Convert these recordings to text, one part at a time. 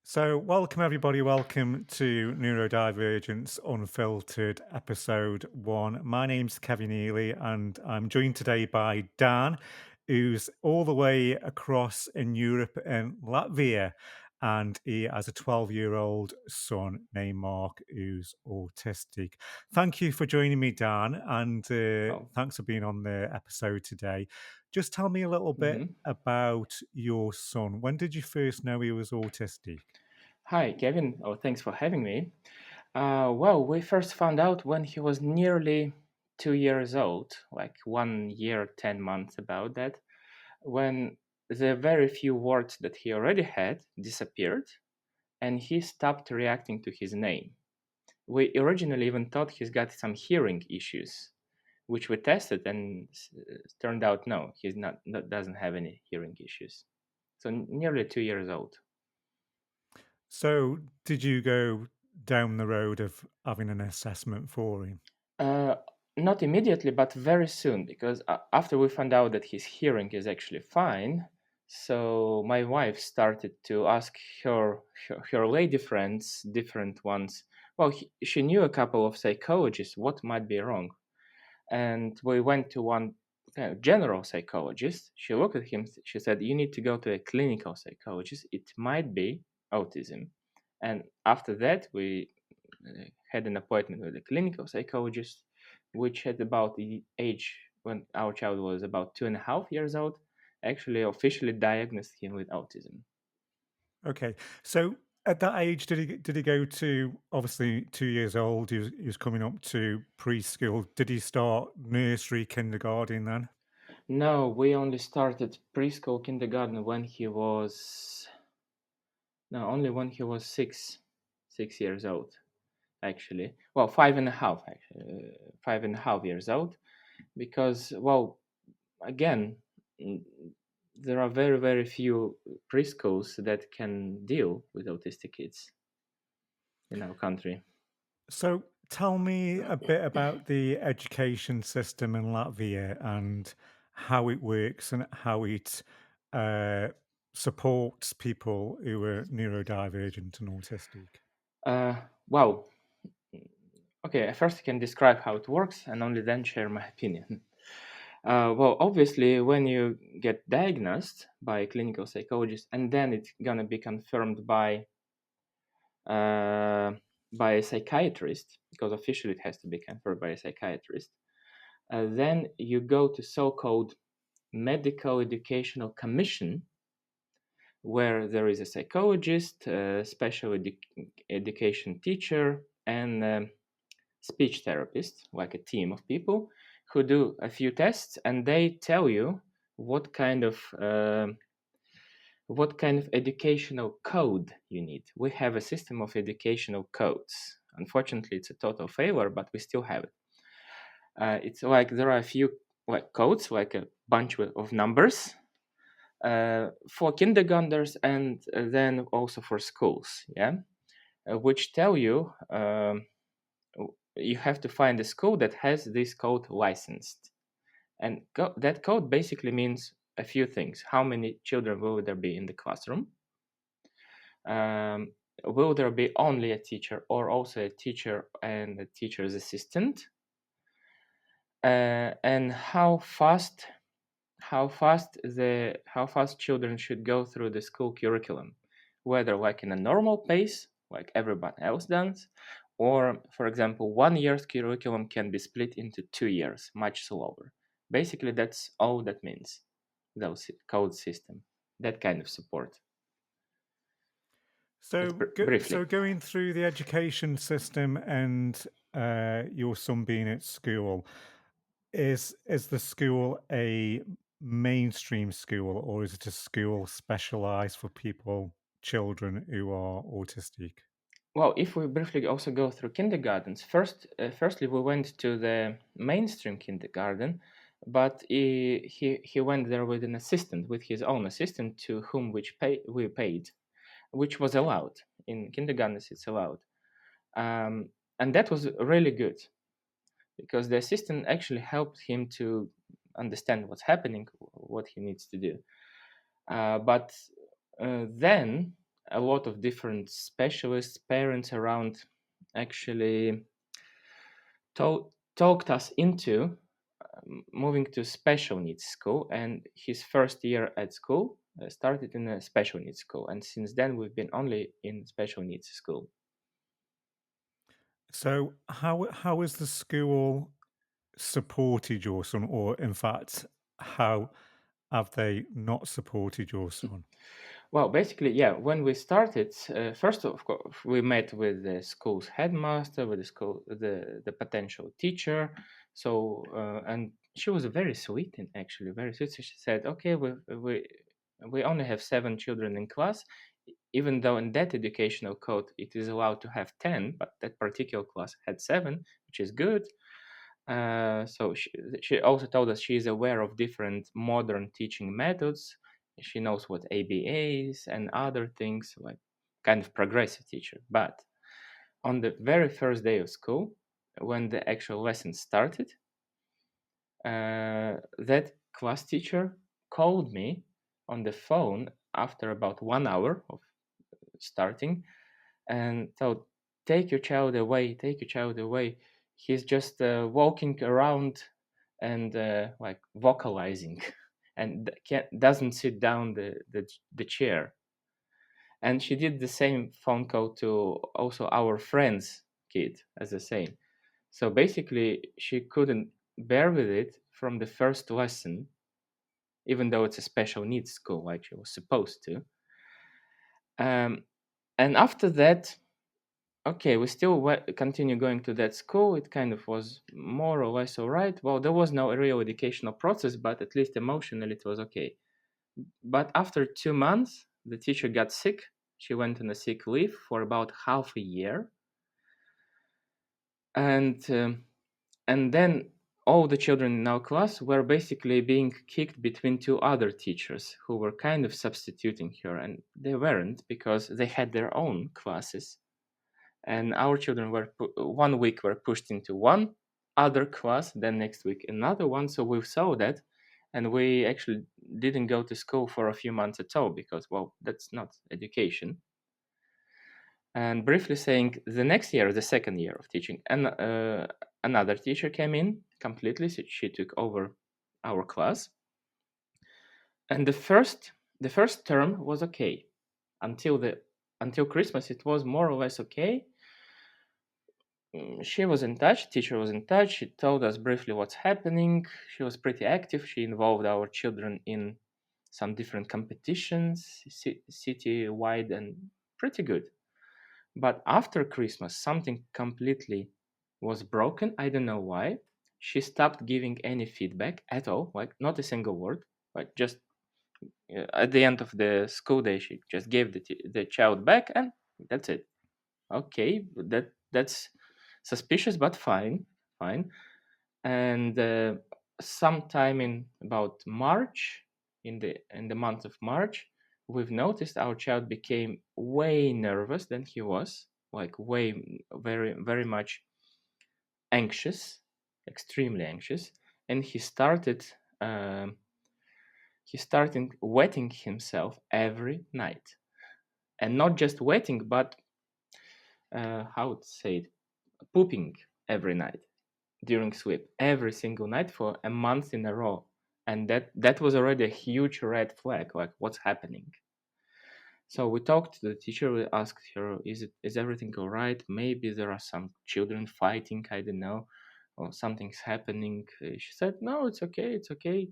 So, welcome everybody. Welcome to Neurodivergent's Unfiltered episode 1. My name's Kevin Ely, and I'm joined today by Dan, who's all the way across in Europe in Latvia. And he has a 12-year-old son named Mark who's autistic. Thank you for joining me, Dan, and Oh, thanks for being on the episode today. Just tell me a little bit hmm about your son. When did you first know he was autistic? Hi, Kevin. Oh, thanks for having me. Well, we first found out when he was nearly 2 years old, like 1 year, 10 months about that, when the very few words that he already had disappeared and he stopped reacting to his name. We originally even thought he's got some hearing issues, which we tested and turned out no, doesn't have any hearing issues. So nearly 2 years old. So, did you go down the road of having an assessment for him? Uh, Not immediately, but very soon, because after we found out that his hearing is actually fine, so my wife started to ask her lady friends, different ones. Well, she knew a couple of psychologists what might be wrong, and we went to one kind of general psychologist. She looked at him. She said, "You need to go to a clinical psychologist. It might be autism." And after that, we had an appointment with a clinical psychologist, which at about the age when our child was about 2.5 years old, actually officially diagnosed him with autism. Okay. So, at that age, did he go to obviously 2 years old? He was coming up to preschool. Did he start nursery, kindergarten then? No, we only started preschool kindergarten when he was no, only when he was 6 years old. Actually, well, 5.5, actually, 5.5 years old, because well, again, mm, there are very very few preschools that can deal with autistic kids in our country. So, tell me a bit about the education system in Latvia and how it works and how it uh, supports people who are neurodivergent and autistic. Well, okay, first I can describe how it works and only then share my opinion. Well, obviously, when you get diagnosed by a clinical psychologist and then it's gonna be confirmed uh, by a psychiatrist, because officially it has to be confirmed by a psychiatrist, then you go to so-called medical educational commission, where there is a psychologist, a special education teacher, and speech therapist, like a team of people who do a few tests, and they tell you what kind of educational code you need. We have a system of educational codes. Unfortunately, it's a total failure, but we still have it. It's like there are a few like codes, like a bunch of numbers for kindergartners and then also for schools. Yeah, which tell you you have to find a school that has this code licensed, and that code basically means a few things: how many children will there be in the classroom, um, will there be only a teacher or also a teacher and a teacher's assistant, and how fast children should go through the school curriculum, whether like in a normal pace like everyone else does, or for example 1 year's curriculum can be split into 2 years much slower. Basically that's all that means, those code system, that kind of support. That's briefly. So going through the education system and your son being at school, is the school a mainstream school or is it a school specialized for children who are autistic? Well, if we briefly also go through kindergartens, firstly we went to the mainstream kindergarten, but he went there with an assistant, with his own assistant, to whom we paid, which was allowed in kindergartens. It's allowed, and that was really good because the assistant actually helped him to understand what's happening, what he needs to do. But then a lot of different specialists, parents around actually talked us into moving to special needs school. And his first year at school started in a special needs school. And since then, we've been only in special needs school. So how has the school supported your son, or in fact, how have they not supported your son? Well, basically, yeah, when we started, first of course, we met with the school's headmaster, with the school, the potential teacher. So, and she was very sweet and actually very sweet. So she said, "Okay, we only have 7 children in class, even though in that educational code it is allowed to have 10, but that particular class had 7, which is good." So she also told us she is aware of different modern teaching methods. She knows what ABA is and other things, like kind of progressive teacher. But on the very first day of school, when the actual lesson started, that class teacher called me on the phone after about 1 hour of starting and told, "Take your child away, take your child away. He's just walking around and like vocalizing and doesn't sit down the chair." And she did the same phone call to also our friend's kid as the same. So basically, she couldn't bear with it from the first lesson, even though it's a special needs school, like she was supposed to. Um, and after that, okay, we still continue going to that school. It kind of was more or less all right. Well, there was no real educational process, but at least emotionally it was okay. But after 2 months, the teacher got sick. She went on a sick leave for about half a year, and then all the children in our class were basically being kicked between two other teachers who were kind of substituting her, and they weren't because they had their own classes. And our children were 1 week were pushed into one other class, then next week another one. So we saw that, and we actually didn't go to school for a few months at all because, well, that's not education. And briefly saying, the next year, the second year of teaching, and another teacher came in completely. So she took over our class, and the first term was okay until Christmas. It was more or less okay. She was in touch, teacher was in touch. She told us briefly what's happening. She was pretty active. She involved our children in some different competitions, city-wide, and pretty good. But after Christmas, something completely was broken. I don't know why. She stopped giving any feedback at all, like not a single word. Like just at the end of the school day, she just gave the child back, and that's it. Okay, that's suspicious, but fine. And sometime in about March, in the month of March, we've noticed our child became way nervous than he was, like way very very much anxious, extremely anxious, and um, he started wetting himself every night, and not just wetting, but how to say it, pooping every night during sleep, every single night for a month in a row. And that was already a huge red flag, like what's happening. So we talked to the teacher. We asked her, is everything all right? Maybe there are some children fighting, I don't know, or something's happening. She said, no, it's okay, it's okay.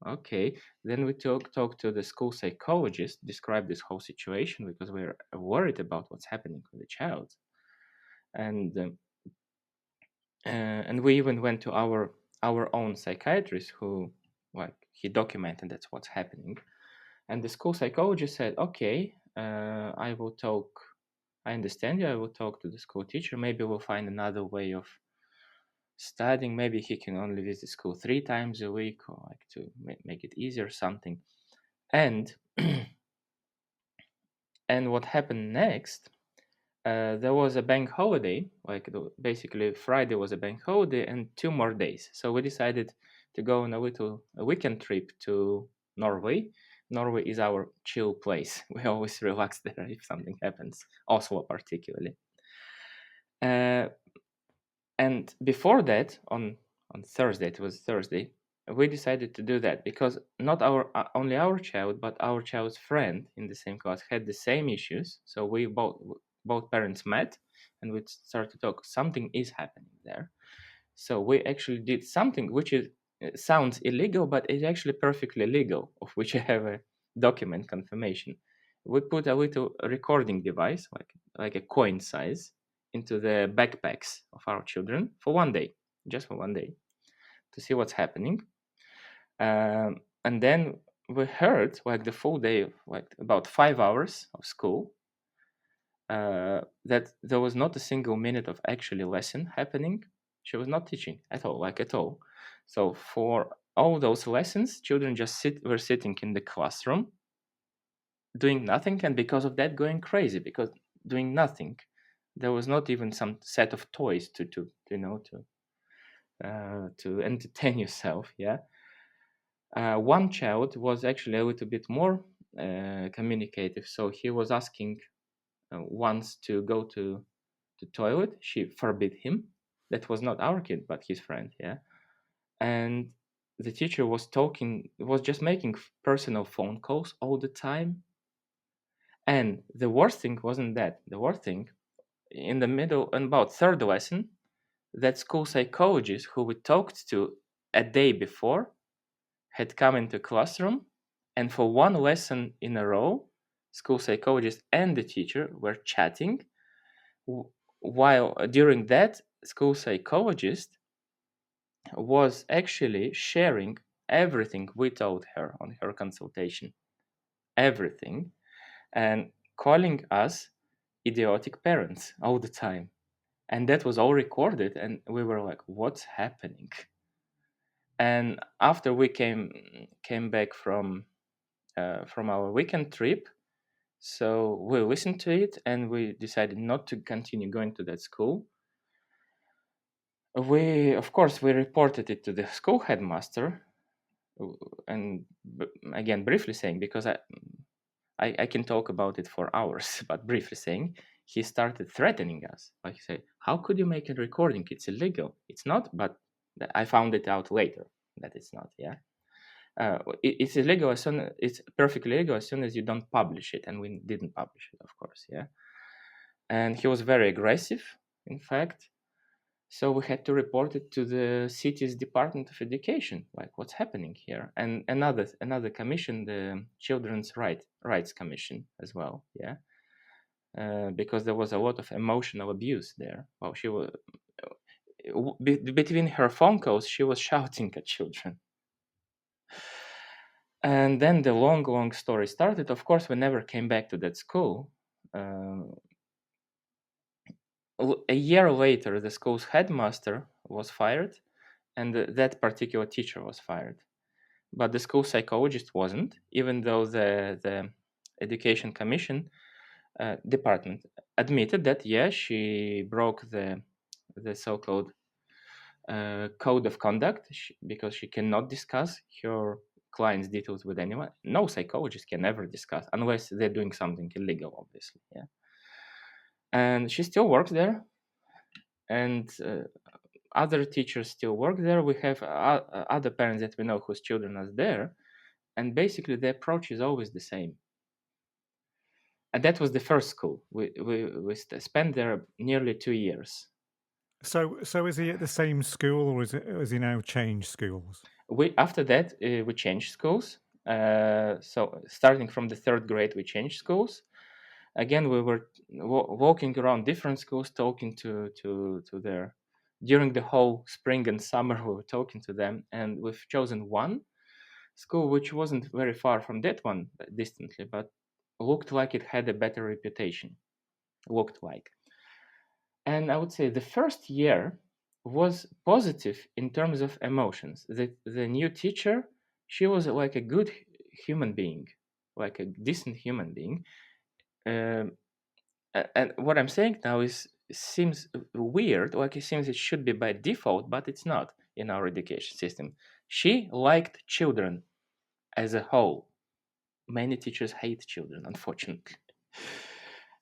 Okay. Then we talked to the school psychologist, described this whole situation because we are worried about what's happening with the child. And and we even went to our own psychiatrist, who, like, he documented that's what's happening. And the school psychologist said, okay, I understand you, I will talk to the school teacher, maybe we'll find another way of studying. Maybe he can only visit school 3 times a week, or like to make it easier or something. And and what happened next, there was a bank holiday, like basically Friday was a bank holiday and 2 more days. So we decided to go on a weekend trip to Norway. Norway is our chill place. We always relax there if something happens. Oslo, particularly. Uh, and before that, on Thursday, it was Thursday, we decided to do that because not our only our child, but our child's friend in the same class had the same issues. So we both parents met, and we started to talk. Something is happening there. So we actually did something which is sounds illegal, but it's actually perfectly legal, of which I have a document confirmation. We put a little recording device, like a coin size, into the backpacks of our children for one day, just for one day, to see what's happening. And then we heard like the full day, like about 5 hours of school, that there was not a single minute of actually lesson happening. She was not teaching at all, like at all. So for all those lessons, children just were sitting in the classroom doing nothing, and because of that going crazy, because doing nothing. There was not even some set of toys to to entertain yourself. Yeah. One child was actually a little bit more communicative, so he was asking once to go to the toilet. She forbid him. That was not our kid, but his friend. Yeah. And the teacher was just making personal phone calls all the time. And the worst thing wasn't that. The worst thing, in the middle, and about third lesson, that school psychologist who we talked to a day before had come into classroom, and for one lesson in a row, school psychologist and the teacher were chatting. While during that, school psychologist was actually sharing everything we told her on her consultation, everything, and calling us idiotic parents all the time. And that was all recorded, and we were like, what's happening? And after we came back from our weekend trip, so we listened to it and we decided not to continue going to that school. Of course, we reported it to the school headmaster, and again, briefly saying, because I can talk about it for hours, but briefly saying, he started threatening us. Like he said, how could you make a recording? It's illegal. It's not, but I found it out later that it's not. Yeah. It's illegal as soon it's perfectly legal as soon as you don't publish it, and we didn't publish it, of course. Yeah. And he was very aggressive, in fact. So we had to report it to the city's Department of Education, like what's happening here, and another commission, the Children's Rights Commission, as well. Yeah, because there was a lot of emotional abuse there. Well, she was between her phone calls, she was shouting at children. And then the long story started. Of course, we never came back to that school. A year later, the school's headmaster was fired, and that particular teacher was fired. But the school psychologist wasn't, even though the education commission department admitted that, yes, she broke the so-called code of conduct because she cannot discuss her client's details with anyone. No psychologist can ever discuss unless they're doing something illegal, obviously. Yeah. And she still works there, and other teachers still work there. We have other parents that we know whose children are there, and basically the approach is always the same. And that was the first school. We spent there nearly 2 years. So is he at the same school, or is he now changed schools? After that we changed schools. So starting from the third grade, we changed schools. Again, we were walking around different schools, talking to their. During the whole spring and summer, we were talking to them, and we've chosen one school which wasn't very far from that one distantly, but looked like it had a better reputation. Looked like. And I would say the first year was positive in terms of emotions. The new teacher, she was like a good human being, like a decent human being. Um, and what I'm saying now seems weird, like it seems it should be by default, but it's not in our education system. She liked children as a whole. Many teachers hate children, unfortunately.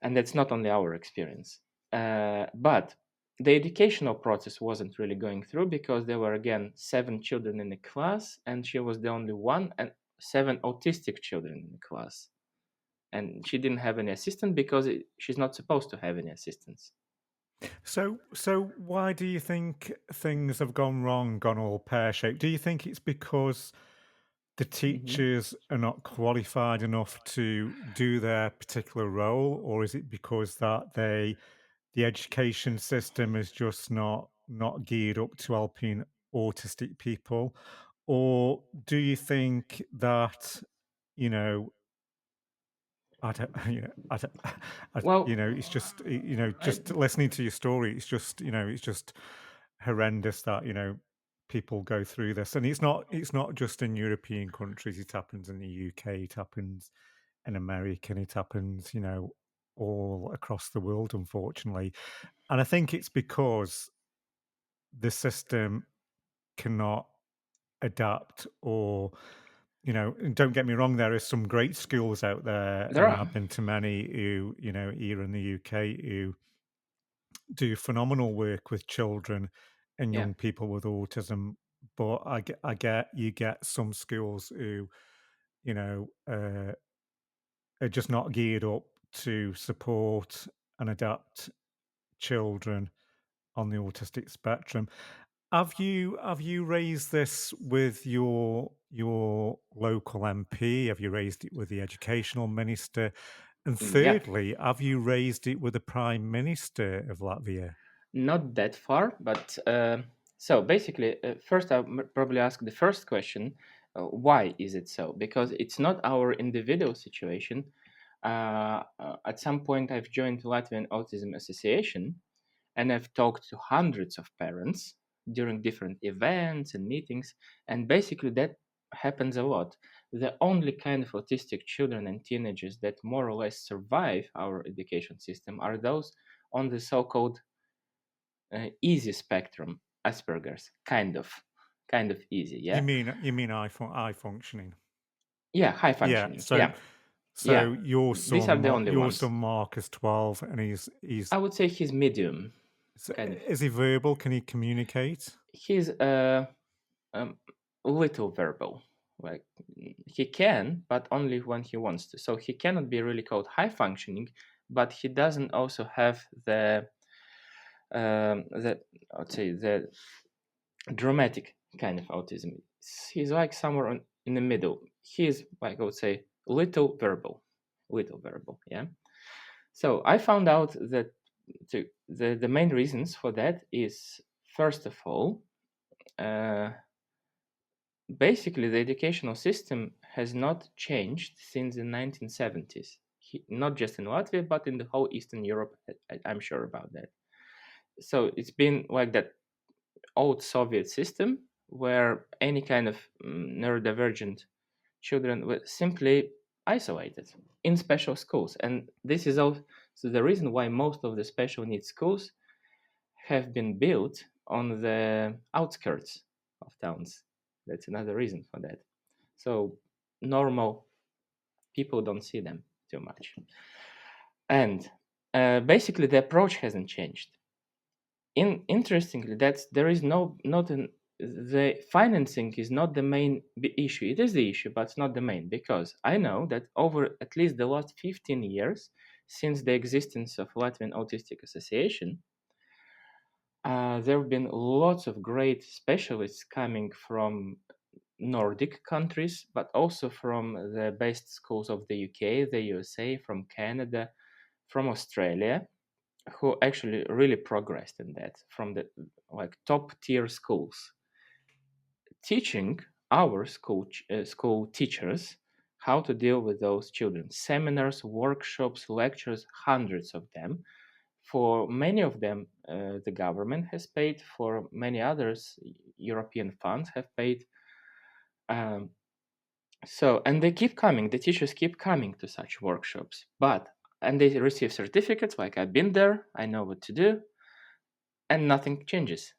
And that's not only our experience. But the educational process wasn't really going through because there were, again, 7 children in the class, and she was the only one, and 7 autistic children in the class. And she didn't have any assistant because she's not supposed to have any assistants. So why do you think things have gone wrong, gone all pear-shaped? Do you think it's because the Mhm. teachers are not qualified enough to do their particular role, or is it because that the education system is just not geared up to helping autistic people? Or do you think that, you know, I don't, I don't, Well, it's just, I, just listening to your story, it's just, it's just horrendous that, people go through this. And it's not just in European countries, it happens in the UK, it happens in America, and it happens, all across the world, unfortunately. And I think it's because the system cannot adapt or and don't get me wrong, there are some great schools out there, there and are. I've been to many who, here in the UK, who do phenomenal work with children and Yeah. young people with autism. But I get you get some schools who, you know, uh, are just not geared up to support and adapt children on the autistic spectrum. Have you raised this with your local MP? Have you raised it with the educational minister? And Yeah. thirdly, have you raised it with the Prime Minister of Latvia? Not that far, but so basically, first I'll probably ask the first question: why is it so? Because it's not our individual situation. At some point, I've joined the Latvian Autism Association, and I've talked to hundreds of parents during different events and meetings, and basically that happens a lot. The only kind of autistic children and teenagers that more or less survive our education system are those on the so-called easy spectrum, Asperger's, kind of easy, You yeah, mean you mean eye functioning? yeah, high Yeah. functioning, So yeah, yeah. so your These son are the only Your ones. son Mark is 12, and he's I would say he's medium, so kind of. is he verbal? Can he communicate? He's um, little verbal, like he can, but only when he wants to. So he cannot be really called high functioning, but he doesn't also have the I would say the dramatic kind of autism. He's like somewhere in the middle. He's like I would say little verbal. Yeah. So I found out that the main reasons for that is first of all, uh, basically the educational system has not changed since the 1970s. Not just in Latvia, but in the whole Eastern Europe. I'm sure about that. So it's been like that old Soviet system where any kind of neurodivergent children were simply isolated in special schools. And this is also the reason why most of the special needs schools have been built on the outskirts of towns. That's another reason for that. So normal people don't see them too much. And basically, the approach hasn't changed. Interestingly, that's there is no not an the financing is not the main issue. It is the issue, but it's not the main because I know that over at least the last 15 years since the existence of Latvian Autistic Association, there have been lots of great specialists coming from Nordic countries, but also from the best schools of the UK, the USA, from Canada, from Australia, who actually really progressed in that from the like top tier schools, teaching our school teachers how to deal with those children. Seminars, workshops, lectures, hundreds of them. For many of them, the government has paid. For many others, European funds have paid. Um, and they keep coming. The teachers keep coming to such workshops, and they receive certificates like I've been there, I know what to do, and nothing changes.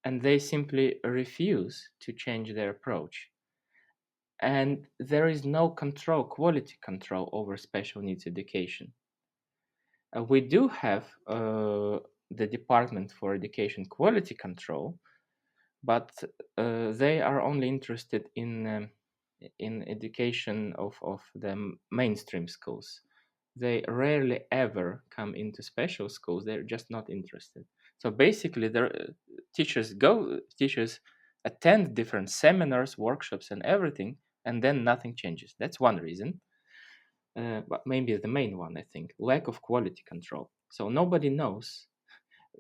And they simply refuse to change their approach. and there is no control, quality control over special needs education. We do have the Department for Education Quality Control, but they are only interested in education of the mainstream schools. They rarely ever come into special schools. They're just not interested. So basically, teachers attend different seminars, workshops, and everything, and then nothing changes. That's one reason, but maybe the main one, I think, lack of quality control. So nobody knows.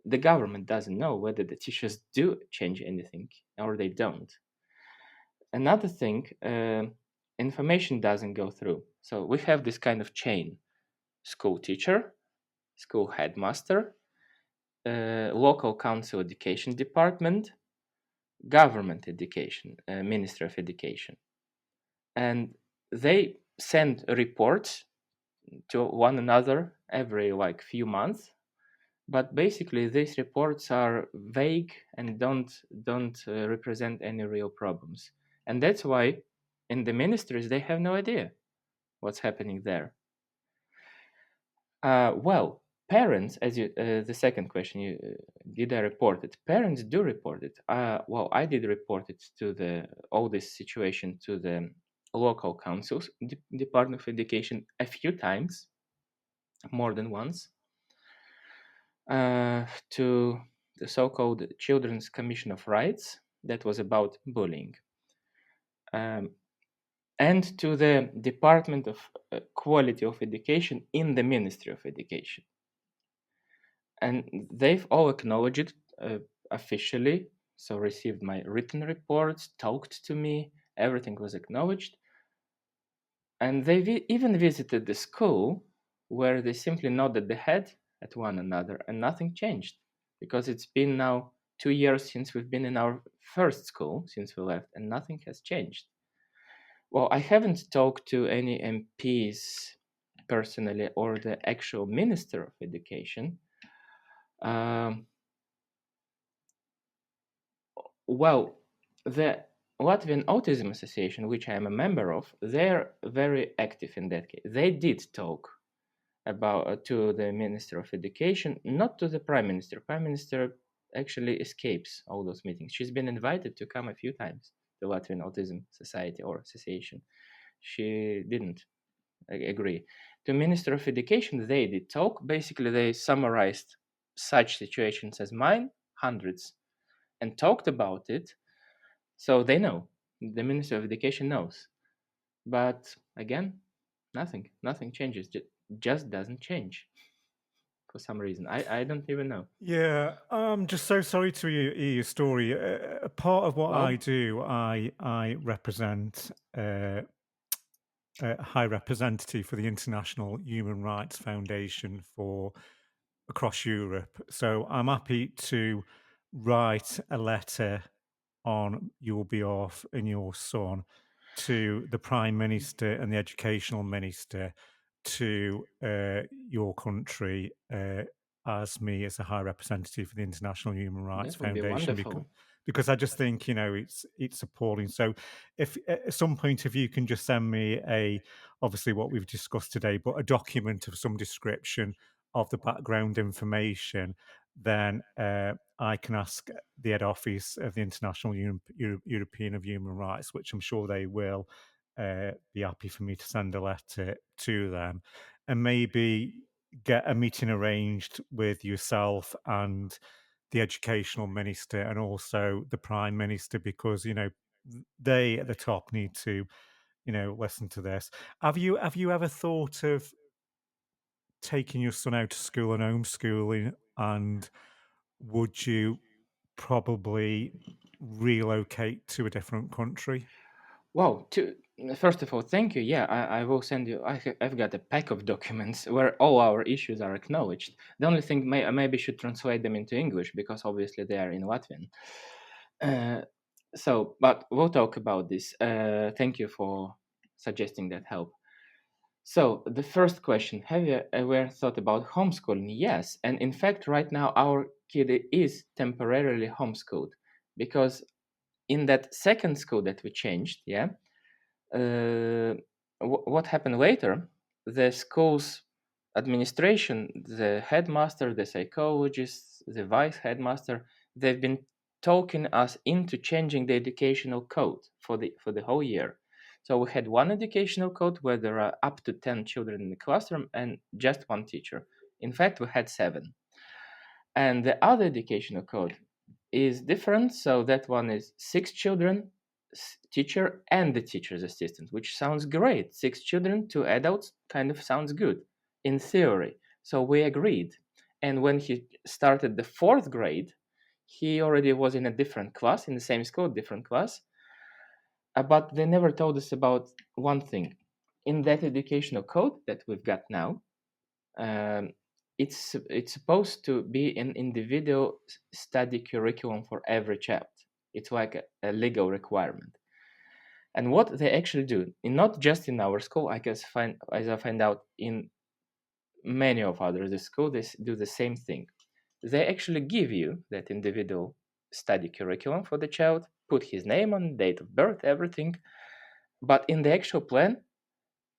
The government doesn't know whether the teachers do change anything or they don't. Another thing, information doesn't go through. So we have this kind of chain: school teacher, school headmaster, local council education department, government education, Ministry of Education. And they send reports to one another every like few months, but basically these reports are vague and don't represent any real problems. And that's why in the ministries they have no idea what's happening there. Well, parents, as you the second question, you did I report it? Parents do report it. Well, I did report it to the all this situation to the local councils, Department of Education, a few times, more than once, to the so-called Children's Commission of Rights that was about bullying, and to the Department of Quality of Education in the Ministry of Education. And they've all acknowledged it officially, so received my written reports, talked to me, everything was acknowledged. And they even visited the school, where they simply nodded the head at one another and nothing changed, because it's been now 2 years since we've been in our first school, since we left, and nothing has changed. Well, I haven't talked to any MPs personally or the actual Minister of Education. Well, the Latvian Autism Association, which I am a member of, they're very active in that case. They did talk about to the Minister of Education, not to the Prime Minister. Prime Minister actually escapes all those meetings. She's been invited to come a few times to Latvian Autism Society or Association. She didn't agree. To Minister of Education, they did talk. Basically, they summarized such situations as mine, hundreds, and talked about it. So they know. The Minister of Education knows. But again, nothing changes. Just doesn't change for some reason. I don't even know. Yeah, I'm just so sorry to hear your story. A part of what I Well, do, I represent a high representative for the International Human Rights Foundation for across Europe. So I'm happy to write a letter on your behalf and your son to the Prime Minister and the Educational Minister to your country as me as a high representative for the International Human Rights that would be Foundation wonderful. because I just think it's appalling. So if at some point if you can just send me a obviously what we've discussed today, but a document of some description of the background information, then I can ask the head office of the International European of Human Rights, which I'm sure they will be happy for me to send a letter to them, and maybe get a meeting arranged with yourself and the educational minister and also the prime minister, because they at the top need to listen to this. Have you ever thought of taking your son out to school and homeschooling, and would you probably relocate to a different country? Wow. First of all, thank you. Yeah, I will send you. I've got a pack of documents where all our issues are acknowledged. The only thing I maybe should translate them into English because obviously they are in Latvian. But we'll talk about this. Thank you for suggesting that help. So the first question: have you ever thought about homeschooling? Yes, and in fact, right now our kid is temporarily homeschooled because in that second school that we changed, yeah, Uh, what happened later? The school's administration, the headmaster, the psychologist, the vice headmaster, they've been talking us into changing the educational code for the whole year. So we had one educational code where there are up to 10 children in the classroom and just one teacher. In fact, we had 7. And the other educational code is different. So that one is 6 children, teacher, and the teacher's assistant, which sounds great. 6 children, 2 adults kind of sounds good in theory. So we agreed. And when he started the 4th grade, he already was in a different class, in the same school, different class. But they never told us about one thing. In that educational code that we've got now, um, it's supposed to be an individual study curriculum for every child. It's like a legal requirement. And what they actually do, not just in our school, I guess as I find out in many of others, the school they do the same thing. They actually give you that individual study curriculum for the child, put his name on, date of birth, everything. But in the actual plan,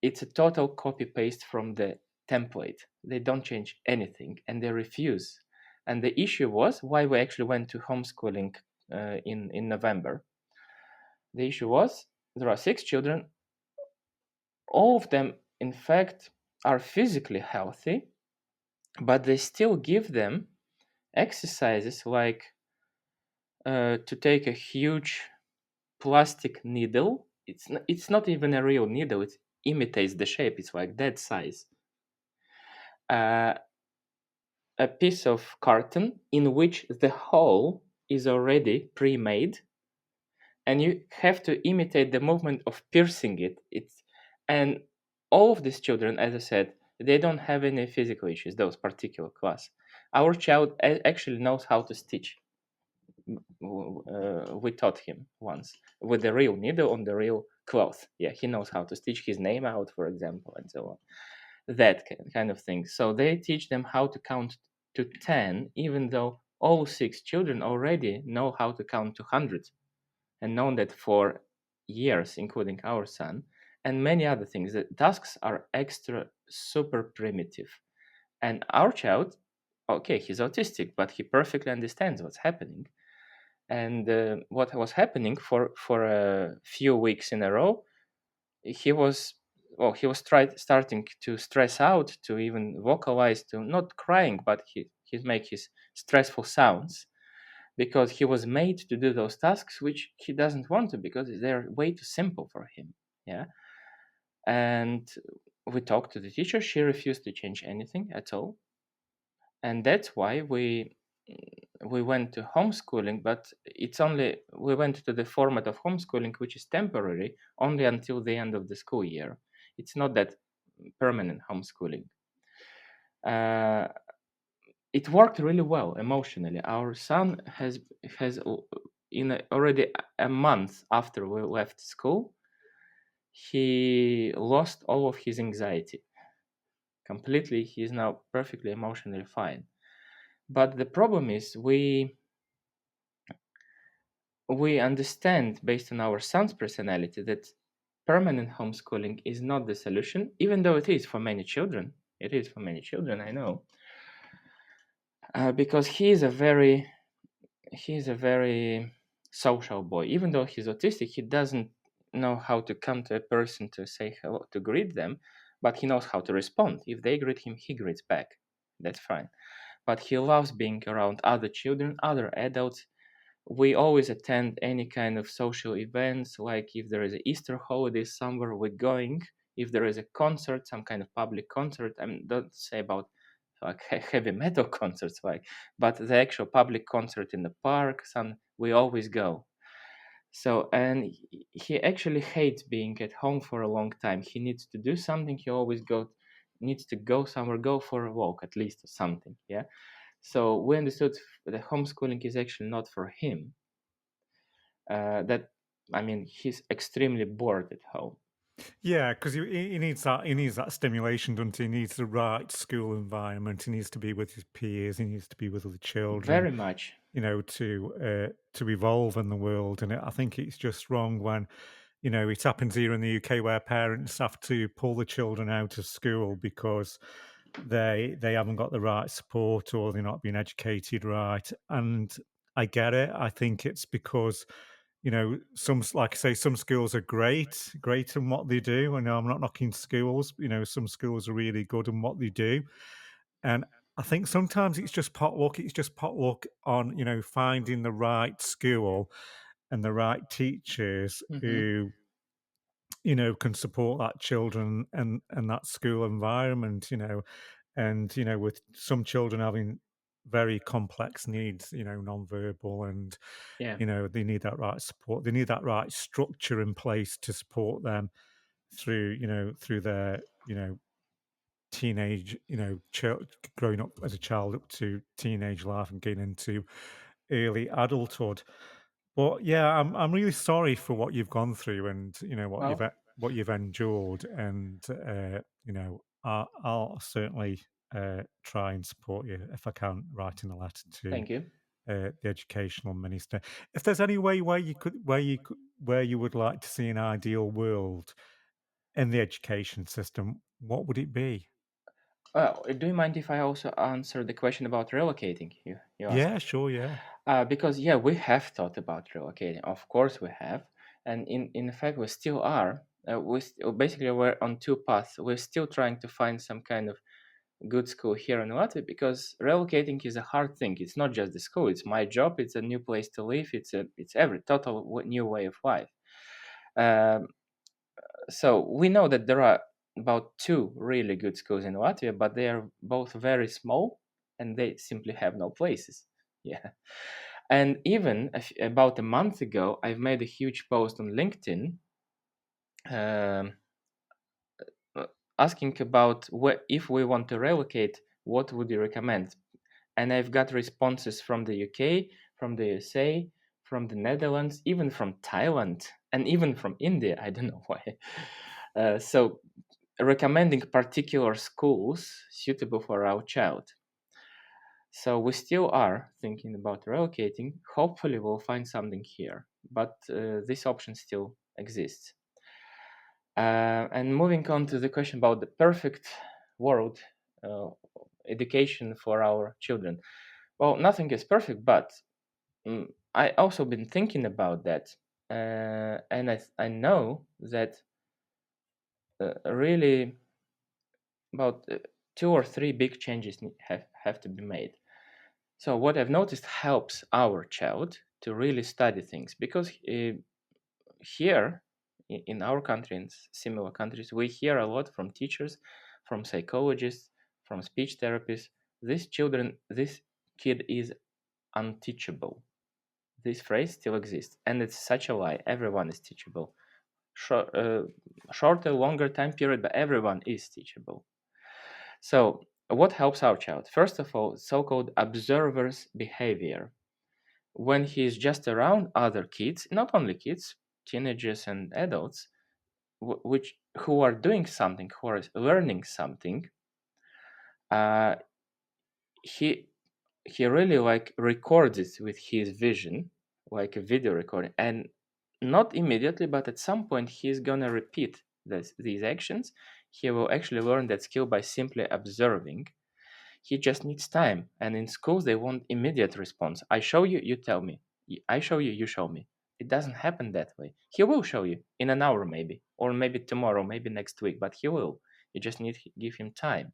it's a total copy paste from the template. They don't change anything and they refuse. And the issue was why we actually went to homeschooling in November. The issue was there are 6 children. All of them, in fact, are physically healthy, but they still give them exercises like to take a huge plastic needle. It's not even a real needle. It imitates the shape. It's like that size. Uh, a piece of carton in which the hole is already pre-made, and you have to imitate the movement of piercing it. And all of these children, as I said, they don't have any physical issues, those particular class. Our child actually knows how to stitch. We taught him once with the real needle on the real cloth. Yeah, he knows how to stitch his name out, for example, and so on. That kind of thing. So they teach them how to count to 10, even though all 6 children already know how to count to 100 and known that for years, including our son, and many other things. The tasks are extra super primitive. And our child, okay, he's autistic, but he perfectly understands what's happening. And what was happening for a few weeks in a row, he was starting to stress out, to even vocalize, to not crying, but he make his stressful sounds because he was made to do those tasks which he doesn't want to because they're way too simple for him. Yeah. And we talked to the teacher. She refused to change anything at all. And that's why we went to homeschooling, but it's only we went to the format of homeschooling which is temporary only until the end of the school year. It's not that permanent homeschooling. uh, it worked really well emotionally. Our son has already a month after we left school, he lost all of his anxiety completely. He's now perfectly emotionally fine. But the problem is we understand based on our son's personality that permanent homeschooling is not the solution, even though it is for many children. It is for many children, I know, because he's a very social boy. Even though he's autistic, he doesn't know how to come to a person to say hello, to greet them, but he knows how to respond. If they greet him, he greets back. That's fine. But he loves being around other children, other adults. We always attend any kind of social events, like if there is an Easter holiday somewhere, we're going. If there is a concert, some kind of public concert, I mean, don't say about like heavy metal concerts, like, but the actual public concert in the park, some we always go. So, and he actually hates being at home for a long time. He needs to do something. He always needs to go somewhere, go for a walk at least or something. Yeah. So we understood that homeschooling is actually not for him. That I mean, he's extremely bored at home. Yeah, because he needs that stimulation, doesn't he? He needs the right school environment. He needs to be with his peers. He needs to be with other children. Very much. To evolve in the world. And I think it's just wrong when It happens here in the UK where parents have to pull the children out of school because they haven't got the right support or they're not being educated right. And I get it. I think it's because like I say, some schools are great in what they do. And I'm not knocking schools. Some schools are really good in what they do. And I think sometimes it's just potluck. It's just potluck on finding the right school and the right teachers Mm-hmm. who can support that children and that school environment. And with some children having very complex needs, non-verbal, and Yeah. they need that right support. They need that right structure in place to support them through their teenage, growing up as a child up to teenage life and getting into early adulthood. But yeah, I'm really sorry for what you've gone through and Well, what you've endured, and I'll certainly try and support you if I can, writing a letter to thank you. the educational minister. If there's any way where you would like to see an ideal world in the education system, what would it be? Do you mind if I also answer the question about relocating? You asked. Yeah, sure, yeah. Because yeah, we have thought about relocating. Of course, we have, and in fact, we still are. Basically we're on two paths. We're still trying to find some kind of good school here in Latvia because relocating is a hard thing. It's not just the school; it's my job. It's a new place to live. It's every total new way of life. Um, so we know that there are about two really good schools in Latvia, but they are both very small and they simply have no places. Yeah. And even about a month ago, I've made a huge post on LinkedIn um, uh, asking about if we want to relocate, what would you recommend? And I've got responses from the UK, from the USA, from the Netherlands, even from Thailand, and even from India. I don't know why. So recommending particular schools suitable for our child. So we still are thinking about relocating. Hopefully, we'll find something here, but this option still exists. And moving on to the question about the perfect world uh, education for our children. Well, nothing is perfect, but I also been thinking about that, and I know that really about two or three big changes have to be made. So what I've noticed helps our child to really study things because here in our country and similar countries, we hear a lot from teachers, from psychologists, from speech therapists. This kid is unteachable. This phrase still exists, and it's such a lie. Everyone is teachable. Short, shorter, longer time period, but everyone is teachable. So, what helps our child? First of all, so-called observer's behavior. When he is just around other kids, not only kids, teenagers and adults, which who are doing something, who are learning something, uh, he he really like records it with his vision, like a video recording, and not immediately, but at some point he's gonna repeat these actions. He will actually learn that skill by simply observing. He just needs time. And in schools, they want immediate response. I show you, you tell me. I show you, you show me. It doesn't happen that way. He will show you in an hour, maybe, or maybe tomorrow, maybe next week, but he will. You just need to give him time.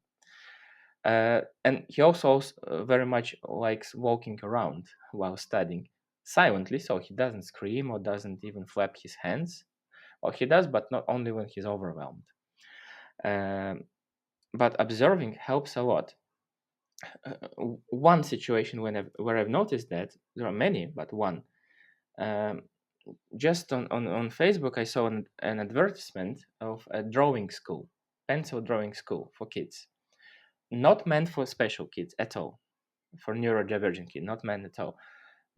And he also very much likes walking around while studying silently, so he doesn't scream or doesn't even flap his hands. Well, he does, but not only when he's overwhelmed. Um, but observing helps a lot. One situation where I've noticed that there are many, but one. Um, just on Facebook, I saw an advertisement of a drawing school, pencil drawing school for kids, not meant for special kids at all, for neurodivergent kids, not meant at all.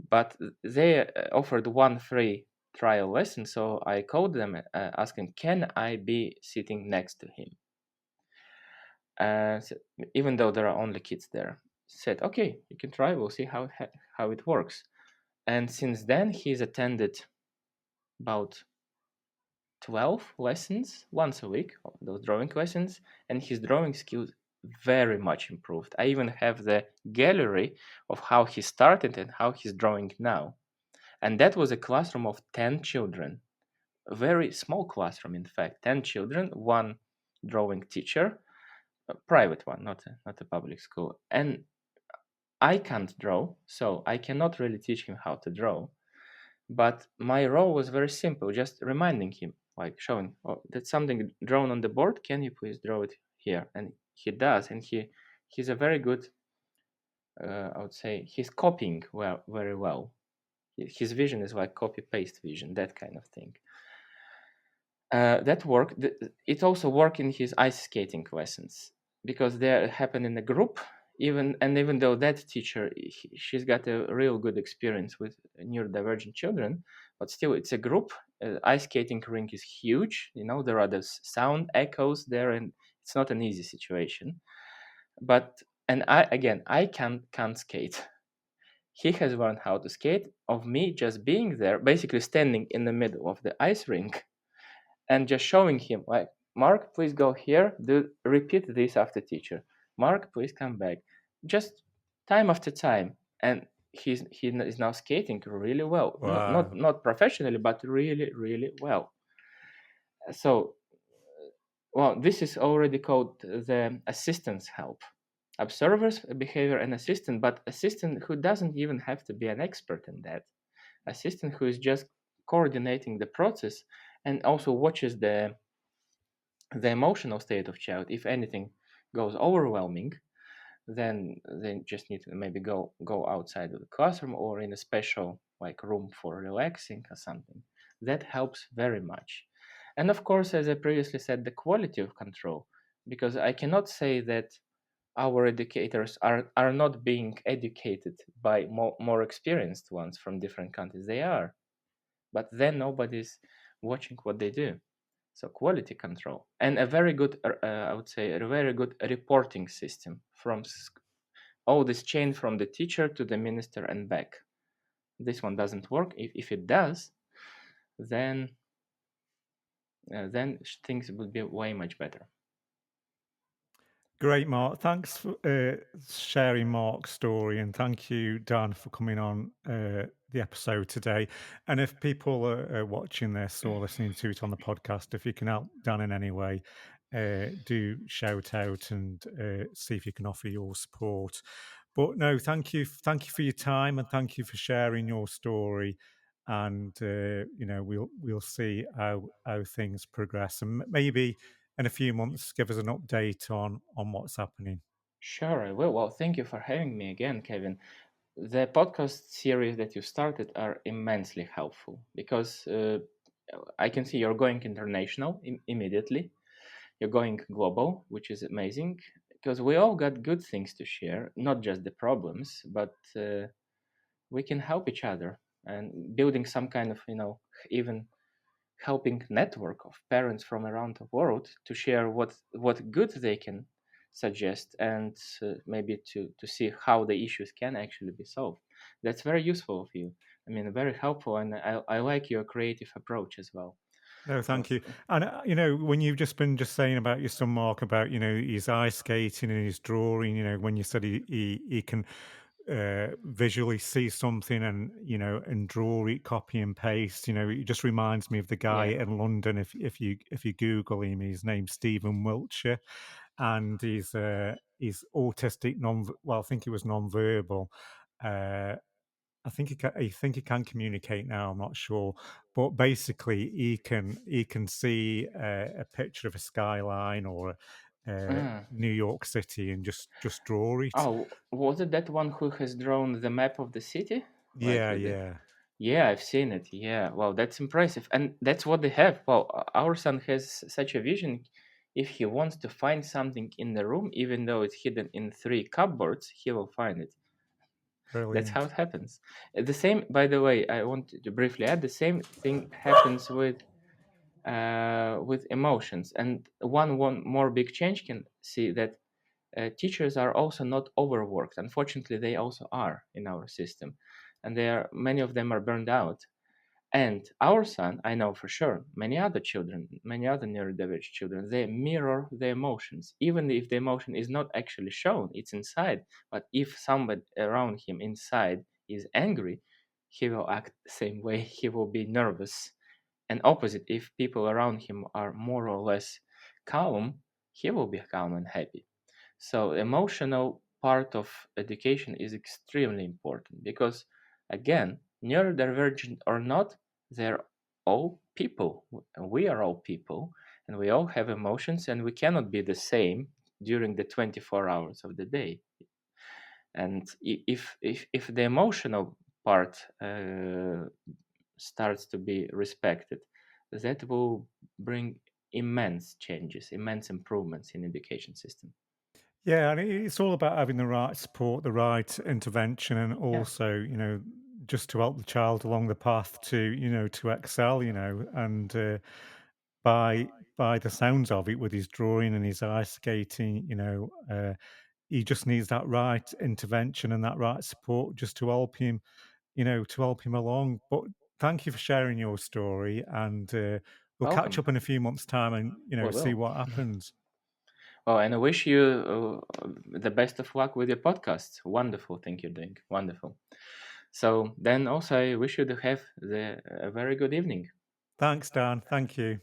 But they offered one free trial lesson, so I called them asking, "Can I be sitting next to him?" So even though there are only kids there, said, "Okay, you can try. We'll see how it works." And since then, he's attended about 12 lessons once a week, those drawing lessons, and his drawing skills very much improved. I even have the gallery of how he started and how he's drawing now. And that was a classroom of 10 children, a very small classroom, in fact, 10 children, one drawing teacher, a private one, not a public school. And I can't draw, so I cannot really teach him how to draw. But my role was very simple, just reminding him, like showing, oh, that's something drawn on the board. Can you please draw it here? And he does, and he's a very good. I would say he's copying well, very well. His vision is like copy paste vision, that kind of thing. That worked. It also worked in his ice skating lessons because they happen in a group. Even though that teacher, she's got a real good experience with neurodivergent children, but still it's a group. Ice skating rink is huge. There are the sound echoes there, and it's not an easy situation. But and I can't skate. He has learned how to skate. Of me just being there, basically standing in the middle of the ice rink and just showing him like, Mark, please go here, repeat this after teacher. Mark, please come back. Just time after time. And he is now skating really well. Not Wow. not professionally, but really, really well. So, well, this is already called the assistance help. Observers behavior and assistant, but assistant who doesn't even have to be an expert in that. Assistant who is just coordinating the process and also watches the emotional state of child. If anything goes overwhelming, then they just need to maybe go outside of the classroom or in a special like room for relaxing or something. That helps very much. And of course, as I previously said, the quality of control, because I cannot say that our educators are not being educated by more experienced ones from different countries. They are, but then nobody's watching what they do. So quality control and a very good, I would say, a very good reporting system from all this chain from the teacher to the minister and back. This one doesn't work. If it does, then things would be way much better. Great, Mark. Thanks for sharing Mark's story, and thank you, Dan, for coming on the episode today. And if people are watching this or listening to it on the podcast, if you can help Dan in any way, do shout out and see if you can offer your support. But no, thank you for your time, and thank you for sharing your story. And we'll see how things progress, and maybe in a few months give us an update on what's happening. Sure, I will. Well, thank you for having me again, Kevin. The podcast series that you started are immensely helpful because I can see you're going international immediately. You're going global, which is amazing because we all got good things to share, not just the problems, but we can help each other and building some kind of, even helping network of parents from around the world to share what good they can suggest and maybe to see how the issues can actually be solved. That's very useful of you. I mean, very helpful, and I like your creative approach as well. No, So thank you. And when you've just been just saying about your son Mark about his ice skating and his drawing, when you said he can visually see something and and draw it, copy and paste, it just reminds me of the guy yeah. in London. If you Google him, his name's Stephen Wiltshire, and he's autistic, I think he was non-verbal. Uh, I think he can communicate now. I'm not sure, but basically he can see a picture of a skyline or Ah. New York City and just draw it. Oh, was it that one who has drawn the map of the city? Like Yeah, with the yeah, Yeah, I've seen it. Yeah, well, that's impressive. And that's what they have. Well, our son has such a vision. If he wants to find something in the room, even though it's hidden in three cupboards, he will find it. That's how brilliant. it happens. The same, by the way, I want to briefly add the same thing happens with emotions. And one more big change can see that teachers are also not overworked. Unfortunately, they also are in our system, and many of them are burned out. And our son, I know for sure, many other children, many other neurodivergent children, they mirror the emotions. Even if the emotion is not actually shown, it's inside. But if somebody around him inside is angry, he will act the same way. He will be nervous. And opposite, if people around him are more or less calm, he will be calm and happy. So emotional part of education is extremely important because, again, neurodivergent or not, they're all people. We are all people, and we all have emotions, and we cannot be the same during the 24 hours of the day. And if the emotional part starts to be respected, that will bring immense changes, immense improvements in education system. Yeah, and it's all about having the right support, the right intervention, and Yeah, also, just to help the child along the path to, to excel, and by the sounds of it, with his drawing and his ice skating, he just needs that right intervention and that right support just to help him, to help him along. But thank you for sharing your story, and we'll catch welcome. up in a few months' time and We see will. what happens. Oh, and I wish you the best of luck with your podcast. Wonderful thing you're doing. Wonderful. So then also I wish you to have a very good evening. Thanks, Dan. Thank you.